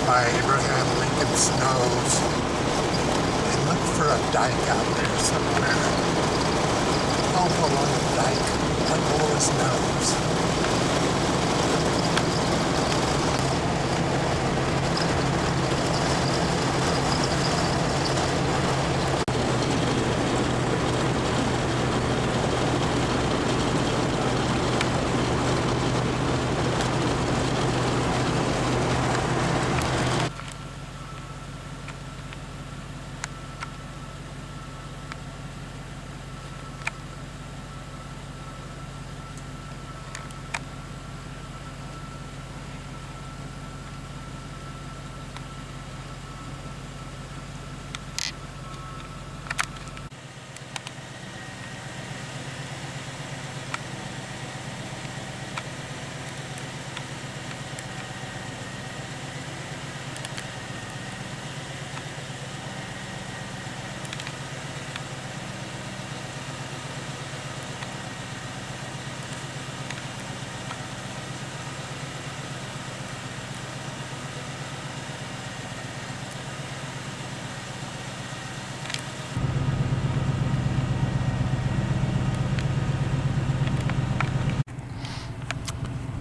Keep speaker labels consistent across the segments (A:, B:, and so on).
A: by Abraham Lincoln Snows and look for a dike out there somewhere. Follow along a dike right below his nose.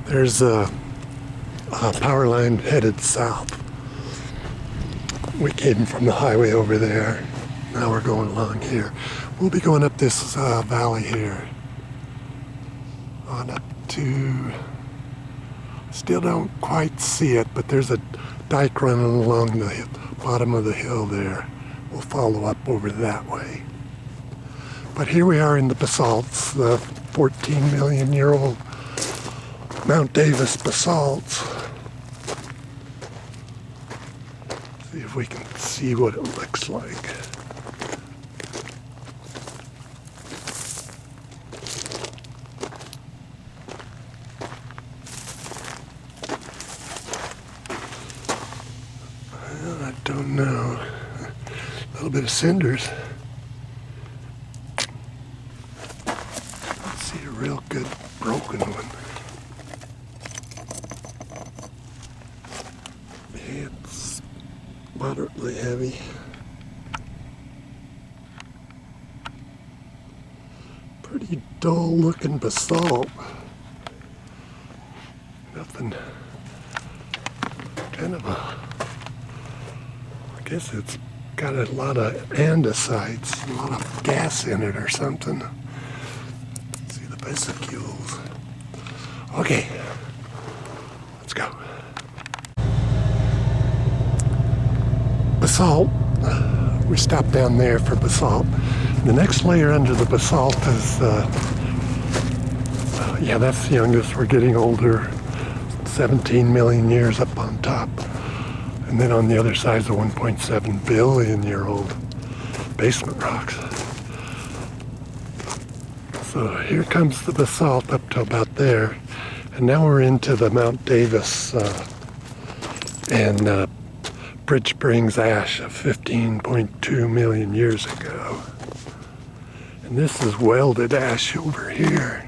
A: There's a power line headed south. We came from the highway over there. Now we're going along here. We'll be going up this valley here. On up to, still don't quite see it, but there's a dike running along the bottom of the hill there. We'll follow up over that way. But here we are in the basalts, the 14 million year old Mount Davis basalts. See if we can see what it looks like. Well, I don't know. A little bit of cinders. Let's see a real good broken one. It's moderately heavy. Pretty dull looking basalt. Nothing, kind of a, I guess it's got a lot of andesites, a lot of gas in it or something. See the vesicles. Okay, let's go. Basalt, we stopped down there for basalt. The next layer under the basalt is, yeah, that's the youngest. We're getting older, 17 million years up on top. And then on the other side is the 1.7 billion year old basement rocks. So here comes the basalt up to about there. And now we're into the Mount Davis and Bridge Springs ash of 15.2 million years ago. And this is welded ash over here.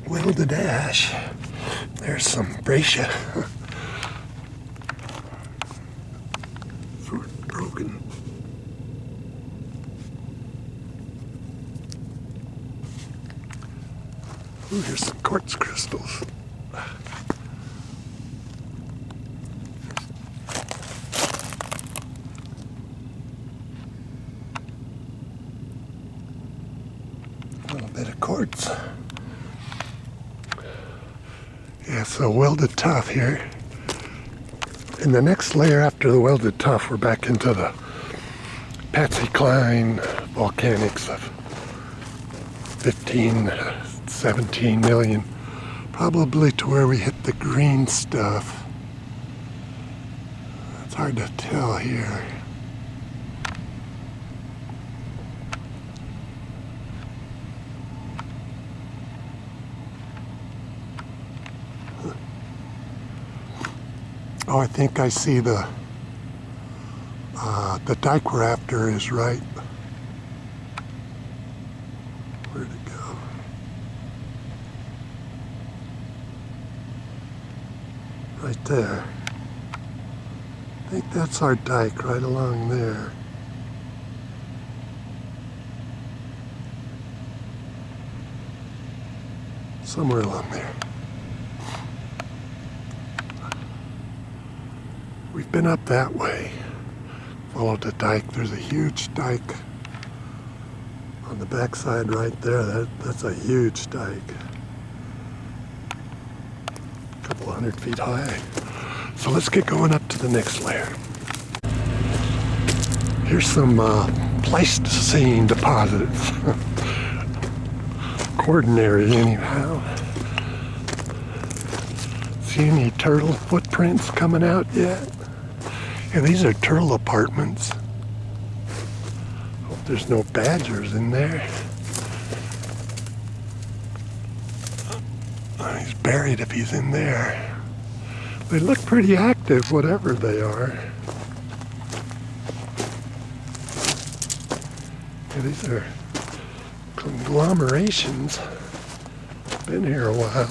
A: Welded ash. There's some breccia. Sort of broken. Ooh, here's some quartz crystals. A little bit of quartz. Yeah, so welded tuff here. In the next layer after the welded tuff, we're back into the Patsy Cline volcanics of 15, 17 million. Probably to where we hit the green stuff. It's hard to tell here. Oh, I think I see the The dike we're after is right. Where'd it go? Right there. I think that's our dike right along there. Somewhere along there. We've been up that way. Followed the dike. There's a huge dike on the backside right there. That's a huge dike. A couple 100 feet high. So let's get going up to the next layer. Here's some Pleistocene deposits. Quaternary anyhow. See any turtle footprints coming out yet? Yeah, these are turtle apartments. Hope there's no badgers in there. Oh, he's buried if he's in there. They look pretty active, whatever they are. Yeah, these are conglomerations. Been here a while.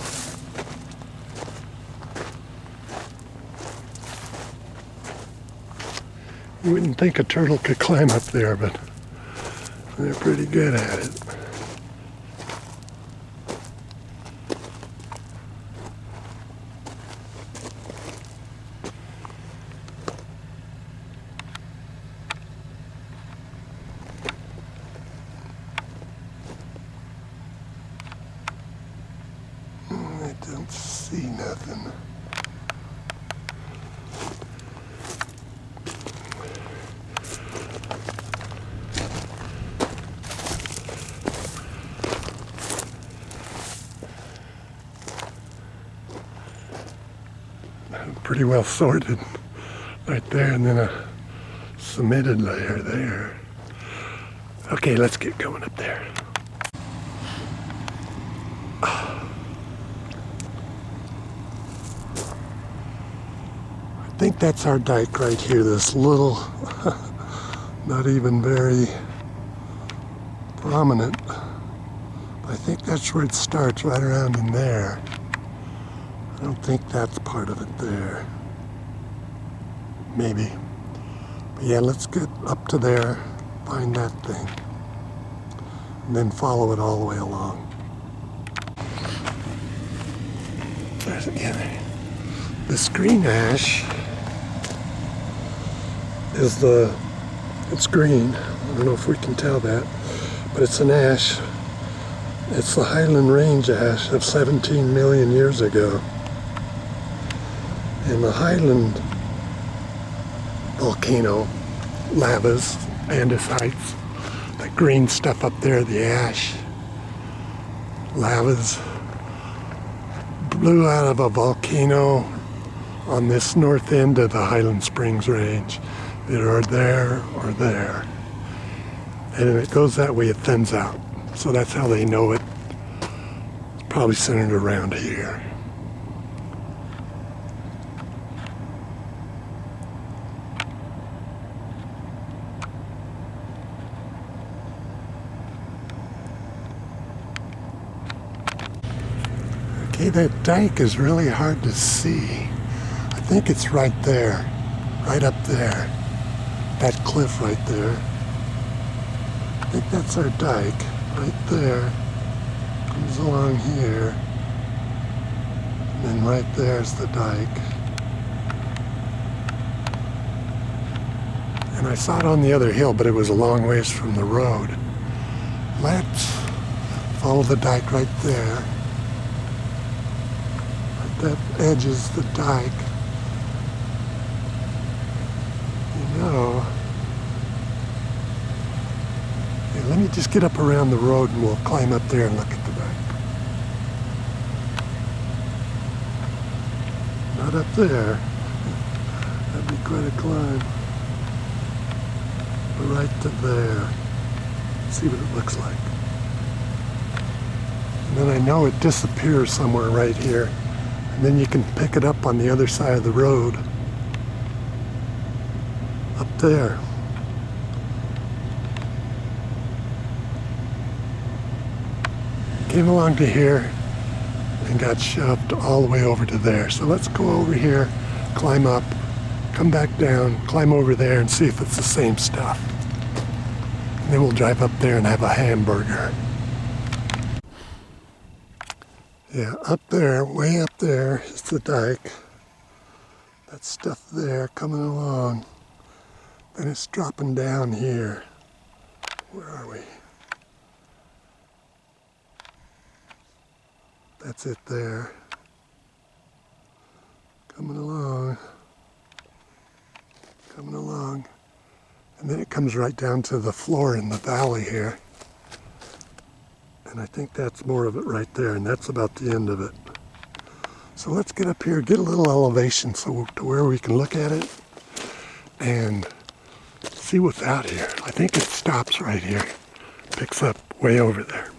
A: You wouldn't think a turtle could climb up there, but they're pretty good at it. I don't see nothing. Pretty well sorted right there, and then a cemented layer there. Okay, let's get going up there. I think that's our dike right here, this little, not even very prominent. I think that's where it starts, right around in there. I don't think that's part of it there. Maybe. But yeah, let's get up to there, find that thing, and then follow it all the way along. There's again. This green ash is it's green. I don't know if we can tell that, but it's an ash. It's the Highland Range ash of 17 million years ago. And the Highland volcano lavas, andesites, that green stuff up there, the ash lavas, blew out of a volcano on this north end of the Highland Springs Range. Either there or there. And if it goes that way, it thins out. So that's how they know it. It's probably centered around here. Okay, that dike is really hard to see. I think it's right there, right up there. That cliff right there. I think that's our dike, right there. Comes along here. And then right there's the dike. And I saw it on the other hill, but it was a long ways from the road. Let's follow the dike right there. That edges the dike. You know, hey, let me just get up around the road and we'll climb up there and look at the dike. Not up there. That'd be quite a climb. But right to there. See what it looks like. And then I know it disappears somewhere right here. And then you can pick it up on the other side of the road. up there. Came along to here and got shoved all the way over to there. So let's go over here, climb up, come back down, climb over there and see if it's the same stuff. And then we'll drive up there and have a hamburger. Yeah, up there, way up there is the dike. That stuff there coming along. Then it's dropping down here. Where are we? That's it there. Coming along. Coming along. And then it comes right down to the floor in the valley here. And I think that's more of it right there, and that's about the end of it. So let's get up here, get a little elevation so to where we can look at it and see what's out here. I think it stops right here, picks up way over there.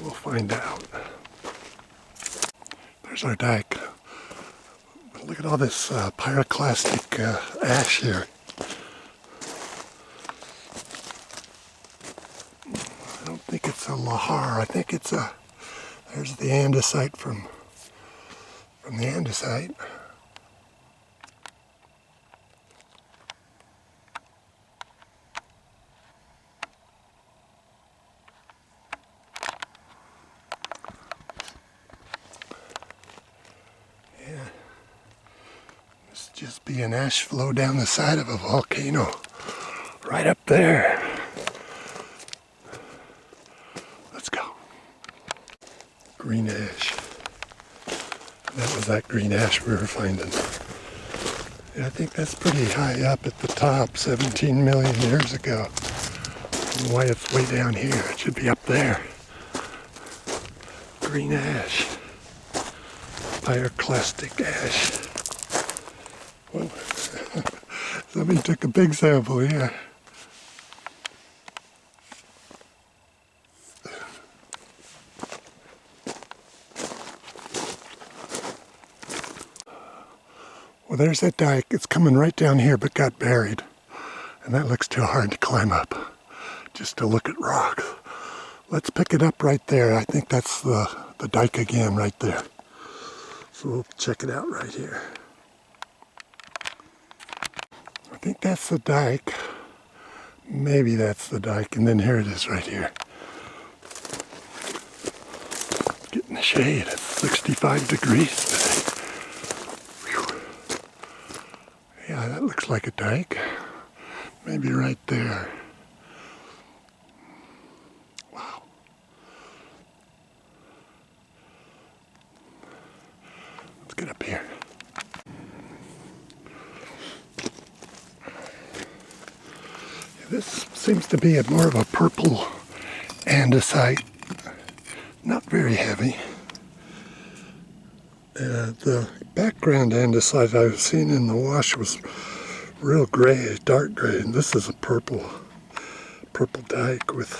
A: We'll find out. There's our dike. Look at all this pyroclastic ash here. I don't think it's a lahar. I think it's a, there's the andesite from the andesite. Yeah. This just be an ash flow down the side of a volcano. Right up there. Let's go. Green ash. That was that green ash we were finding. Yeah, I think that's pretty high up at the top, 17 million years ago. I don't know why it's way down here. It should be up there. Green ash. Pyroclastic ash. Whoa. Somebody took a big sample here. Well, there's that dike. It's coming right down here, but got buried. And that looks too hard to climb up, just to look at rocks. Let's pick it up right there. I think that's the dike again right there. So we'll check it out right here. I think that's the dike. Maybe that's the dike. And then here it is right here. Get in the shade. It's 65 degrees today. Yeah, that looks like a dike. Maybe right there. Wow. Let's get up here. Yeah, this seems to be more of a purple andesite. Not very heavy. The background andesite I've seen in the wash was real gray, dark gray, and this is a purple dike with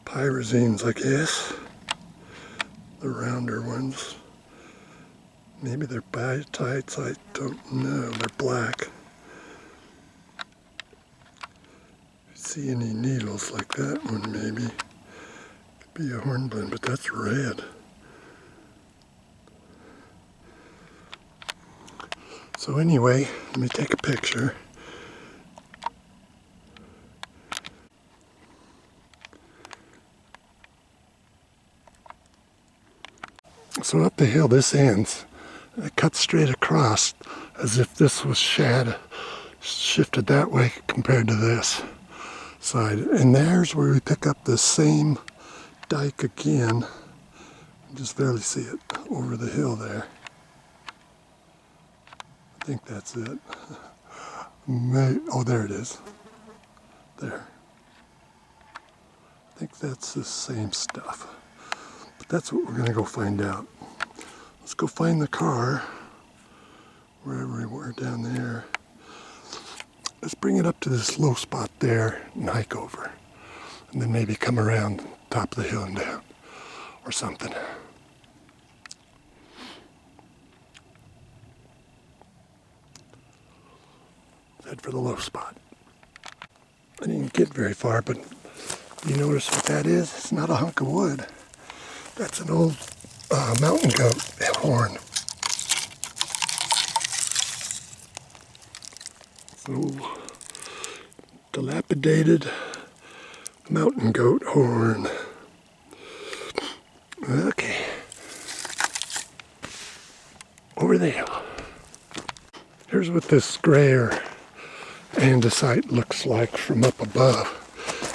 A: pyrazines, I guess. The rounder ones. Maybe they're biotites, I don't know. They're black. See any needles like that one, maybe. Could be a hornblende, but that's red. So anyway, let me take a picture. So up the hill this ends. It cuts straight across as if this was shifted that way compared to this side. And there's where we pick up the same dike again. You just barely see it over the hill there. I think that's it. Oh, there it is. There. I think that's the same stuff. But that's what we're going to go find out. Let's go find the car, wherever we were down there. Let's bring it up to this low spot there and hike over. And then maybe come around top of the hill and down, or something. Head for the low spot. I didn't get very far, but you notice what that is? It's not a hunk of wood. That's an old mountain goat horn. So dilapidated mountain goat horn. Okay. Over there. Here's what this grayer andesite looks like from up above.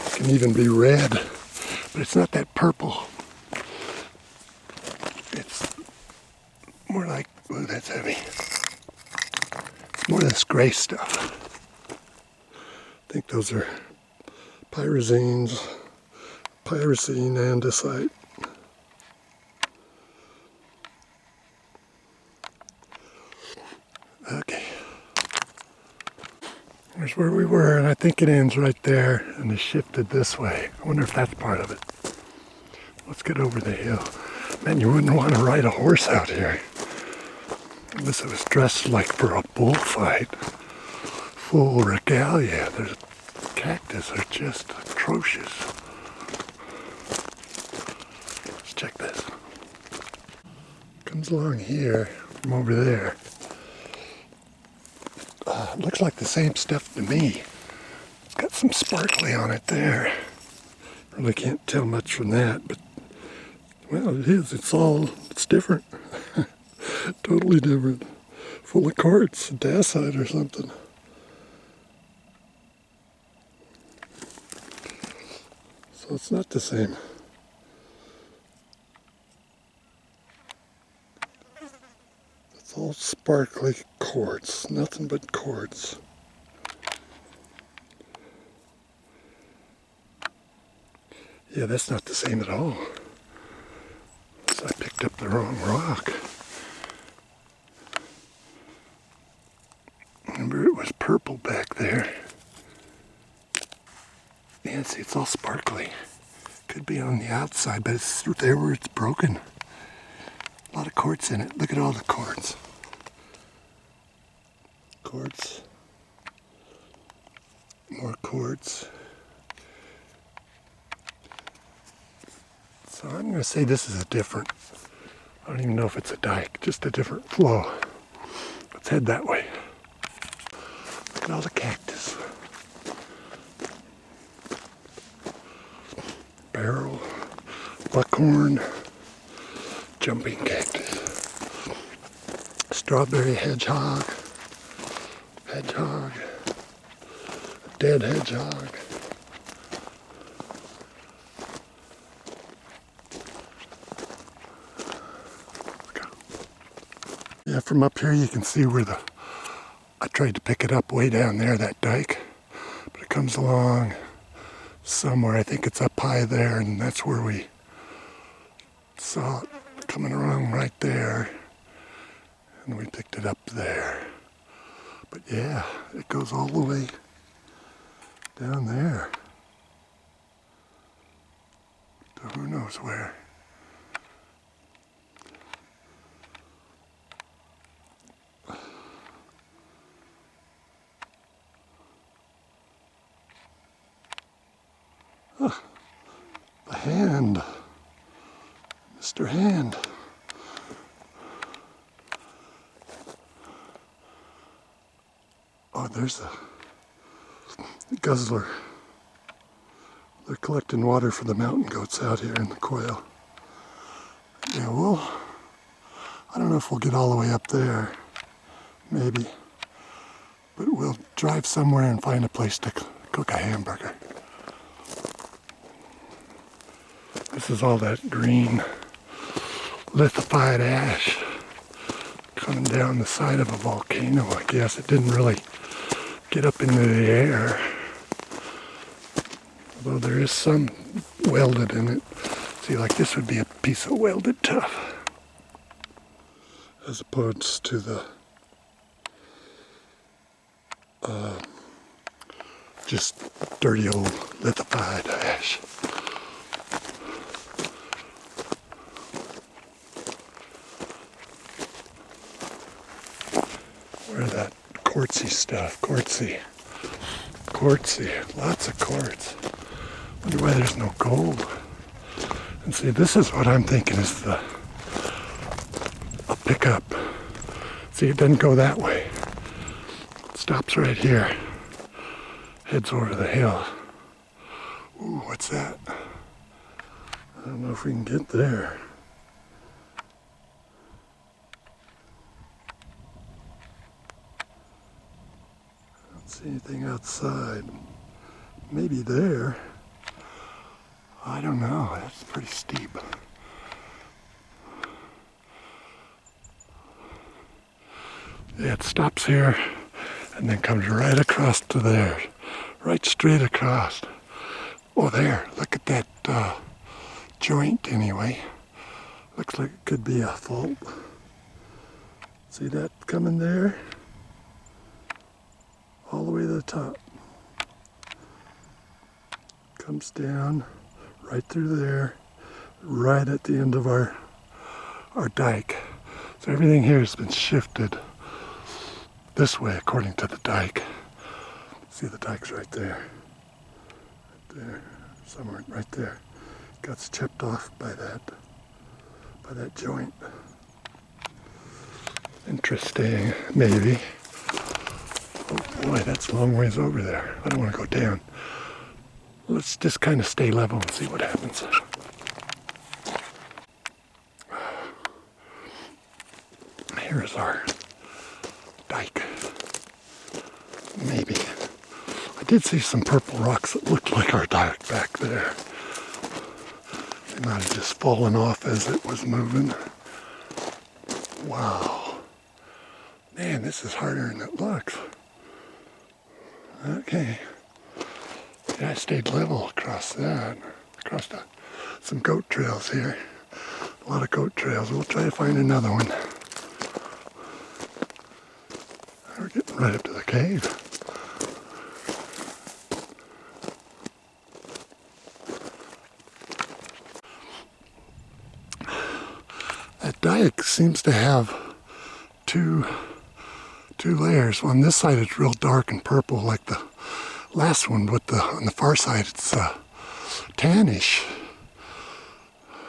A: It can even be red, but it's not that purple. It's more like, oh, that's heavy. It's more this gray stuff. I think those are pyrazine andesite. Okay. Here's where we were, and I think it ends right there, and it shifted this way. I wonder if that's part of it. Let's get over the hill. Man, you wouldn't want to ride a horse out here. Unless it was dressed like for a bullfight. Full regalia. The cactus are just atrocious. Let's check this. Comes along here from over there. It looks like the same stuff to me. It's got some sparkly on it there. Really can't tell much from that, but well, it is. It's different. Totally different. Full of quartz, dacite or something. So it's not the same. It's all sparkly quartz, nothing but quartz. Yeah, that's not the same at all. So I picked up the wrong rock. Remember, it was purple back there. Yeah, see, it's all sparkly. Could be on the outside, but it's there where it's broken. A lot of quartz in it. Look at all the quartz. Quartz. More quartz. So I'm going to say this is a different, I don't even know if it's a dike, just a different flow. Let's head that way. Look at all the cactus. Barrel, buckhorn, jumping cactus. Strawberry hedgehog, dead hedgehog. Yeah, from up here you can see where I tried to pick it up way down there, that dike, but it comes along somewhere. I think it's up high there, and that's where we saw it coming along right there, and we picked it up there. But yeah, it goes all the way down there to who knows where. The hand, Mr. Hand. Oh, there's the guzzler. They're collecting water for the mountain goats out here in the quail. Yeah, well, I don't know if we'll get all the way up there, maybe, but we'll drive somewhere and find a place to cook a hamburger. This is all that green lithified ash coming down the side of a volcano, I guess. It didn't really get up into the air, although there is some welded in it. See, like this would be a piece of welded tuff, as opposed to the just dirty old lithified ash. Where that quartzy stuff. Quartzy. Quartzy. Lots of quartz. Wonder why there's no gold. And see, this is what I'm thinking is a pickup. See, it doesn't go that way. It stops right here. Heads over the hill. Ooh, what's that? I don't know if we can get there. I don't see anything outside. Maybe there. I don't know. That's pretty steep. Yeah, it stops here and then comes right across to there. Right straight across. Oh, there. Look at that joint anyway. Looks like it could be a fault. See that coming there? All the way to the top. Comes down right through there, right at the end of our dike. So everything here has been shifted this way according to the dike. See, the dike's right there. Right there. Somewhere right there. Got chipped off by that joint. Interesting, maybe. Oh boy, that's a long ways over there. I don't want to go down. Let's just kind of stay level and see what happens. Here's our dike. Maybe. I did see some purple rocks that looked like our dike back there. They might have just fallen off as it was moving. Wow. Man, this is harder than it looks. Okay. Yeah, I stayed level across that. Across some goat trails here. A lot of goat trails. We'll try to find another one. We're getting right up to the cave. That dike seems to have two layers. On this side it's real dark and purple like the last one, but on the far side it's tannish.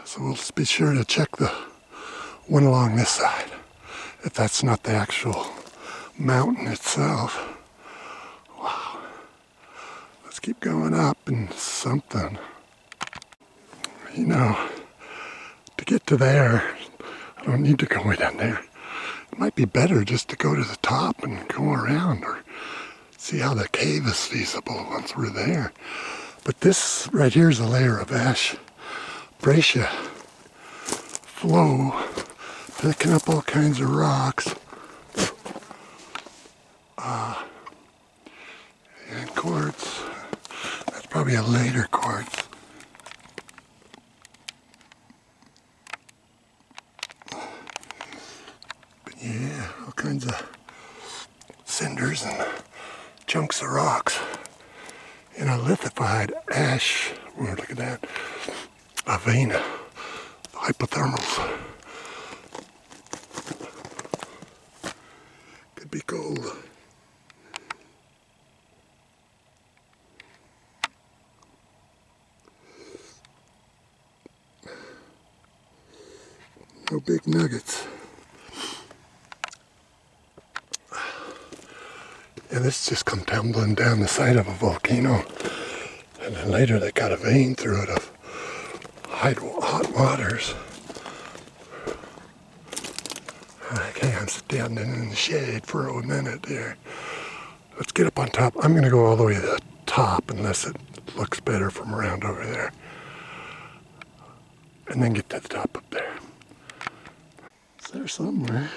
A: So we'll just be sure to check the one along this side, if that's not the actual mountain itself. Wow. Let's keep going up and something. You know, to get to there, I don't need to go way down there. It might be better just to go to the top and go around or see how the cave is feasible once we're there. But this right here is a layer of ash breccia flow, picking up all kinds of rocks. And quartz. That's probably a later quartz. But yeah, all kinds of cinders and chunks of rocks in a lithified ash. Oh, look at that. A vein of hypothermals. Could be gold. No big nuggets. And this just come tumbling down the side of a volcano. And then later they got a vein through it of hot waters. Okay, I'm standing in the shade for a minute here. Let's get up on top. I'm going to go all the way to the top unless it looks better from around over there. And then get to the top up there. It's there somewhere.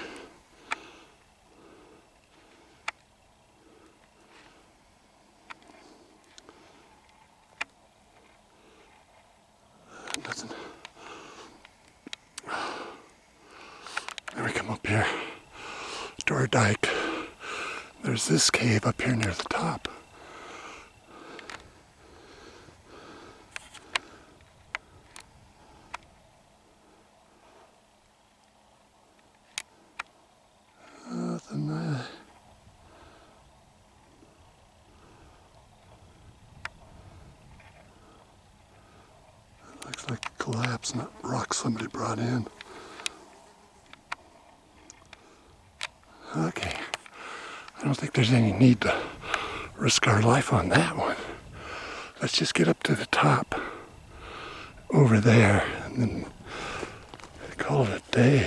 A: Nothing. Then we come up here to our dike. There's this cave up here near the top. Nothing there. collapse, not rocks somebody brought in. Okay, I don't think there's any need to risk our life on that one. Let's just get up to the top over there and then call it a day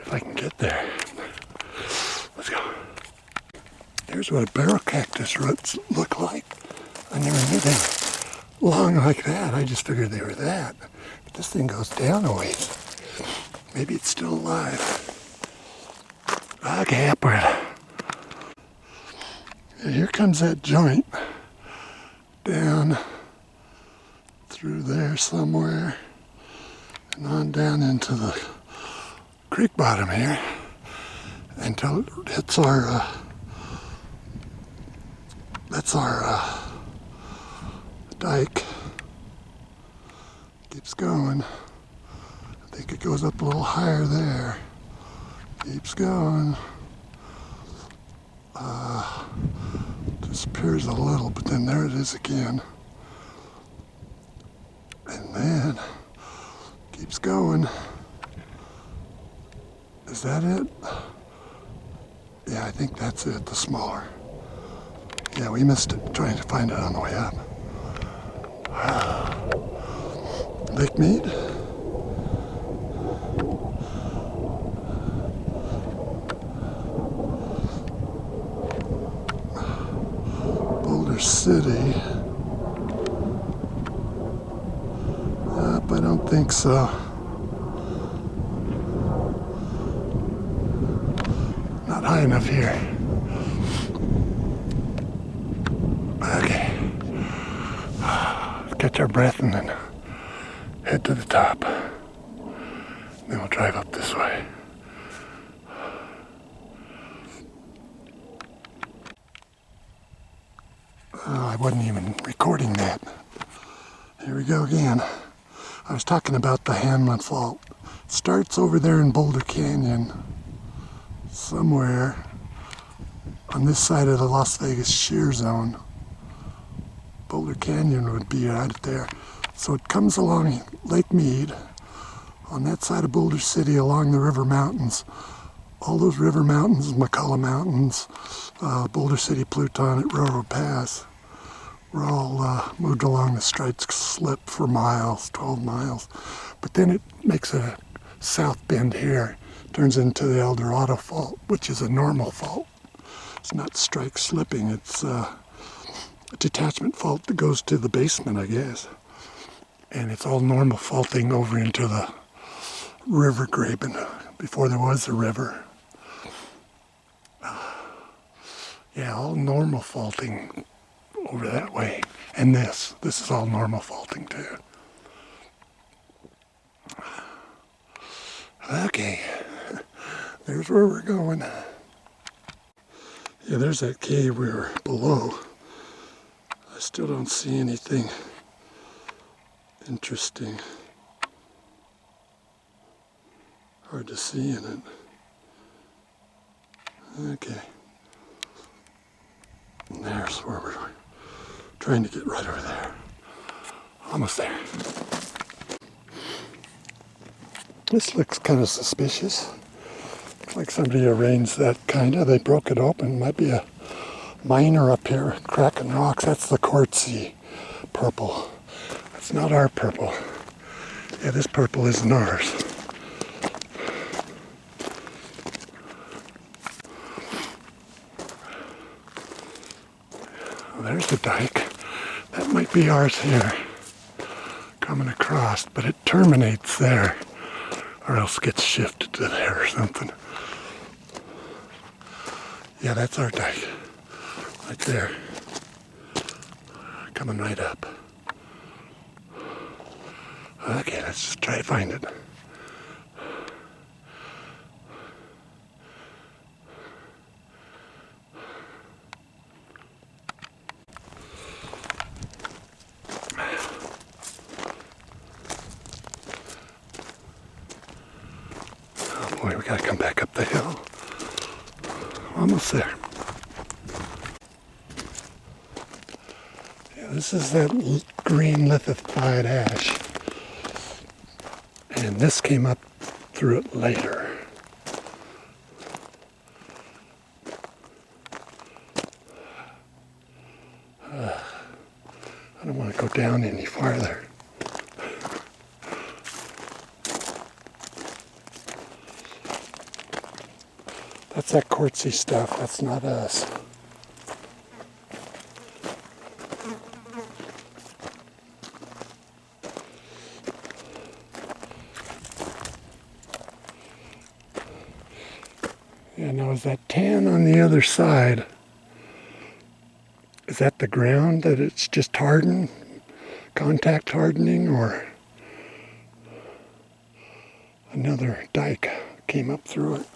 A: if I can get there. Let's go. Here's what a barrel cactus roots look like. I never knew they were long like that. I just figured they were that. But this thing goes down a ways. Maybe it's still alive. Okay, upward. Yeah, here comes that joint. Down through there somewhere. And on down into the creek bottom here. Until it hits our, that's our dike. Keeps going. I think it goes up a little higher there. Keeps going. Disappears a little, but then there it is again. And then keeps going. Is that it? Yeah, I think that's it, the smaller. Yeah, we missed it trying to find it on the way up. Lake Mead? Boulder City. I don't think so. Not high enough here. Okay. Let's catch our breath and then head to the top. Then we'll drive up this way. I wasn't even recording that. Here we go again. I was talking about the Hanlon Fault. It starts over there in Boulder Canyon, somewhere on this side of the Las Vegas shear zone. Boulder Canyon would be right there. So it comes along Lake Mead, on that side of Boulder City along the river mountains. All those river mountains, McCullough Mountains, Boulder City, Pluton at Railroad Pass, were all moved along the strike slip for miles, 12 miles. But then it makes a south bend here, turns into the El Dorado Fault, which is a normal fault. It's not strike slipping, it's a detachment fault that goes to the basement, I guess. And it's all normal faulting over into the river graben, before there was a river. Yeah, all normal faulting over that way. And this is all normal faulting too. Okay, there's where we're going. Yeah, there's that cave we were below. I still don't see anything interesting. Hard to see in it. Okay. And there's where we're trying to get right over there. Almost there. This looks kind of suspicious. Looks like somebody arranged that kind of. They broke it open. Might be a miner up here cracking rocks. That's the quartzy purple. That's not our purple. Yeah, this purple isn't ours. Well, there's the dike. That might be ours here. Coming across, but it terminates there. Or else gets shifted to there or something. Yeah, that's our dike. Right there. Coming right up. Okay, let's just try to find it. Oh boy, we gotta come back up the hill. Almost there. Yeah, this is that green lithified ash. And this came up through it later. I don't want to go down any farther. That's that quartzy stuff. That's not us. Yeah, now is that tan on the other side? Is that the ground that it's just hardened? Contact hardening, or another dike came up through it?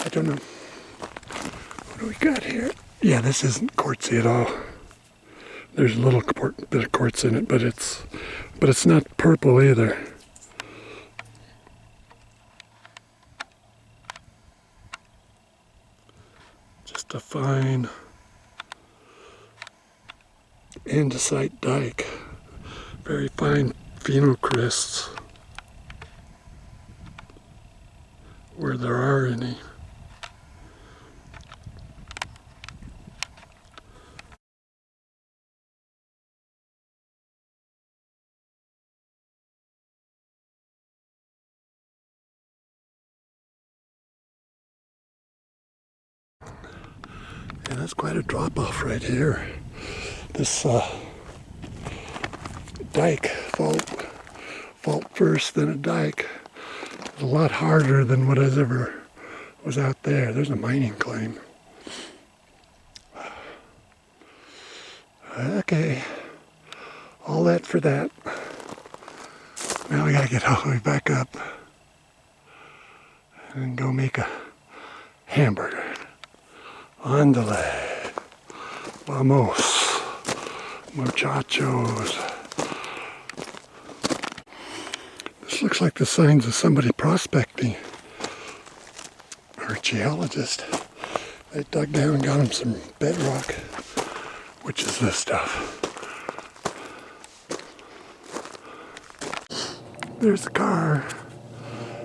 A: I don't know. What do we got here? Yeah, this isn't quartzy at all. There's a little bit of quartz in it, but it's not purple either. Just a fine andesite dike. Very fine phenocrysts, where there are any. Yeah, that's quite a drop off right here. This dike, fault first, then a dike. It's a lot harder than what ever was out there. There's a mining claim. Okay, all that for that. Now we gotta get all the way back up and go make a hamburger. Ándale. Vamos. Muchachos. This looks like the signs of somebody prospecting, or a geologist. They dug down and got them some bedrock, which is this stuff. There's the car.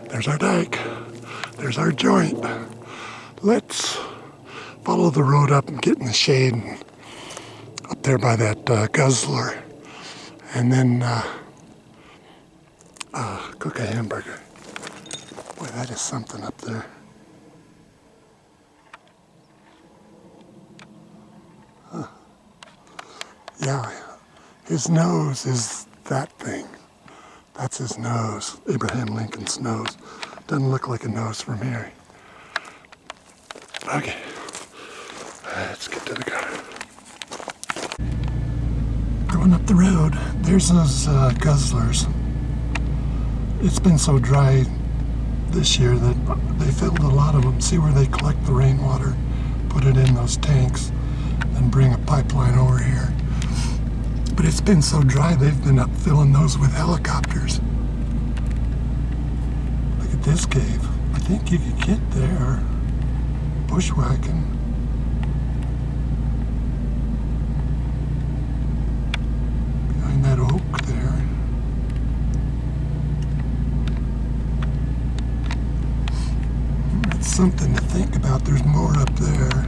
A: There's our dike. There's our joint. Let's follow the road up and get in the shade and up there by that guzzler, and then cook a hamburger. Boy, that is something up there. Huh. Yeah, his nose is that thing. That's his nose, Abraham Lincoln's nose. Doesn't look like a nose from here. Okay, let's get to the car. Going up the road, there's those guzzlers. It's been so dry this year that they filled a lot of them. See where they collect the rainwater, put it in those tanks, and bring a pipeline over here. But it's been so dry, they've been up filling those with helicopters. Look at this cave. I think you could get there. Bushwhacking. Behind that oak there. That's something to think about. There's more up there.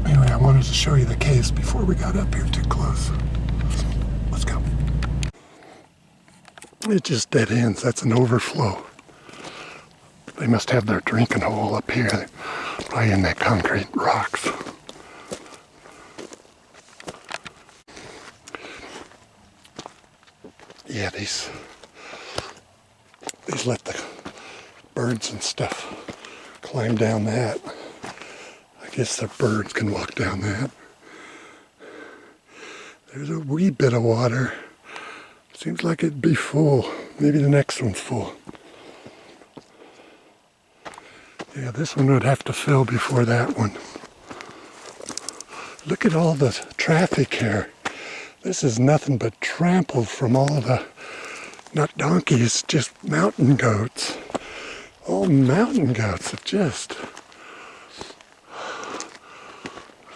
A: Anyway, I wanted to show you the caves before we got up here too close. Let's go. It just dead ends. That's an overflow. They must have their drinking hole up here, probably in that concrete rocks. Yeah, these let the birds and stuff climb down that. I guess the birds can walk down that. There's a wee bit of water. Seems like it'd be full. Maybe the next one's full. Yeah, this one would have to fill before that one. Look at all the traffic here. This is nothing but trampled from all the, not donkeys, just mountain goats. All mountain goats have just,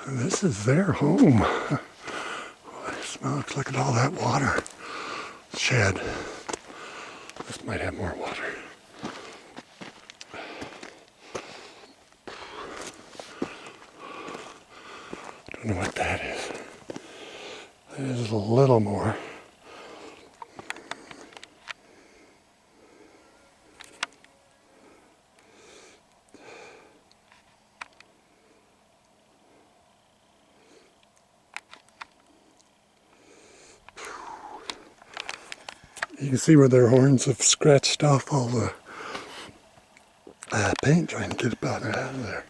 A: this is their home. Smokes, look at all that water shed. This might have more water. Don't know what that is. That is a little more. You can see where their horns have scratched off all the paint trying to get about it out of there.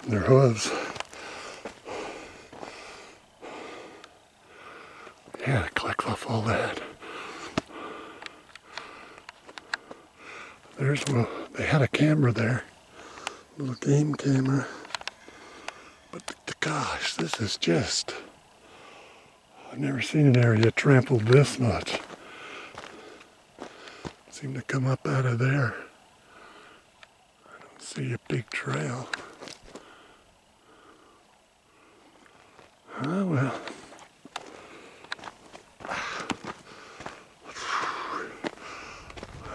A: And their hooves. Yeah, it collects off all that. There's, well, they had a camera there. A little game camera. But gosh, this is just, I've never seen an area trampled this much. Seem to come up out of there. I don't see a big trail. Oh well.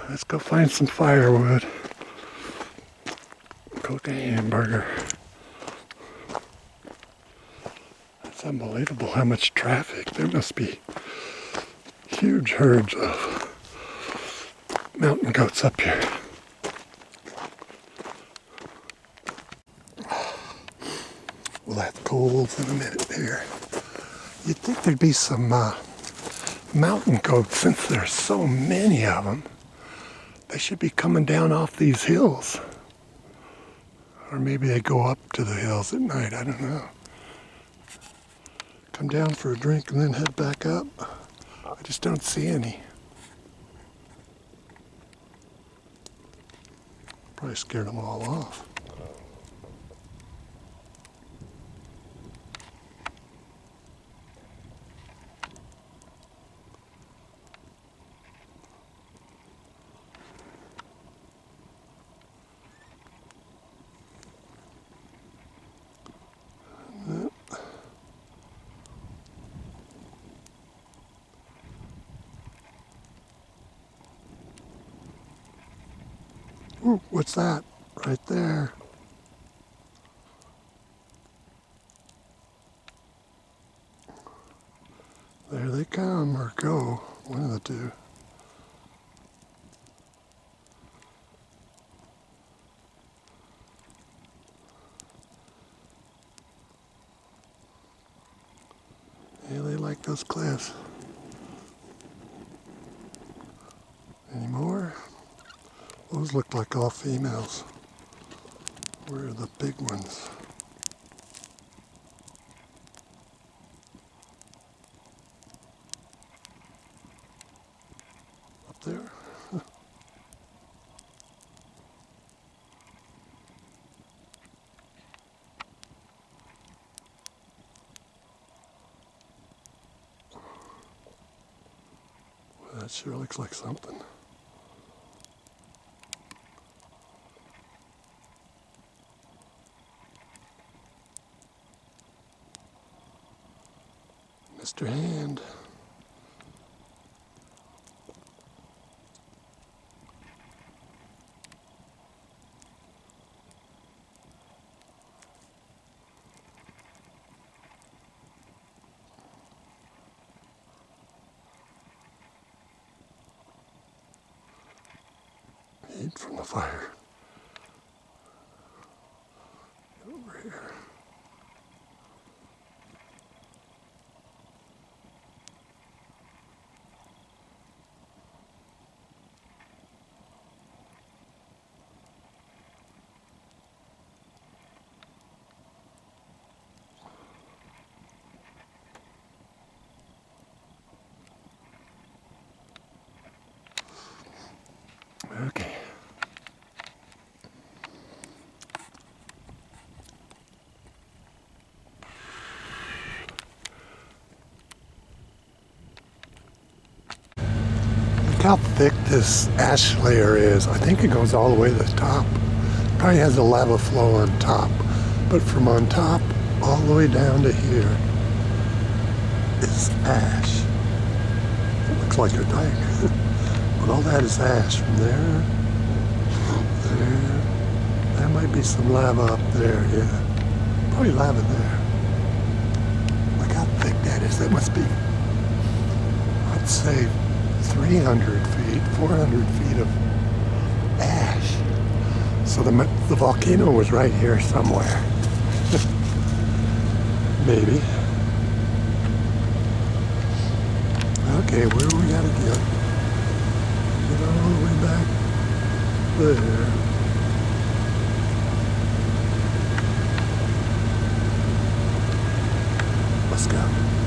A: Let's go find some firewood. Cook a hamburger. It's unbelievable how much traffic. There must be huge herds of mountain goats up here. We'll have coals in a minute here. You'd think there'd be some mountain goats since there's so many of them. They should be coming down off these hills. Or maybe they go up to the hills at night, I don't know. Come down for a drink and then head back up. I just don't see any. Probably scared them all off. Ooh, what's that? Right there. There they come, or go. One of the two. Yeah, they like those cliffs. Any more? Those look like all females. Where are the big ones? Up there? Well, that sure looks like something. Mr. Hand. Heat from the fire. Over here. Okay. how thick this ash layer is. I think it goes all the way to the top. Probably has a lava flow on top. But from on top all the way down to here is ash. It looks like a dike. But all that is ash from there. There. There might be some lava up there, yeah. Probably lava there. Look how thick that is. That must be, I'd say, 300 feet, 400 feet of ash. So the volcano was right here somewhere. Maybe. Okay, where do we gotta get? Get all the way back there. Let's go.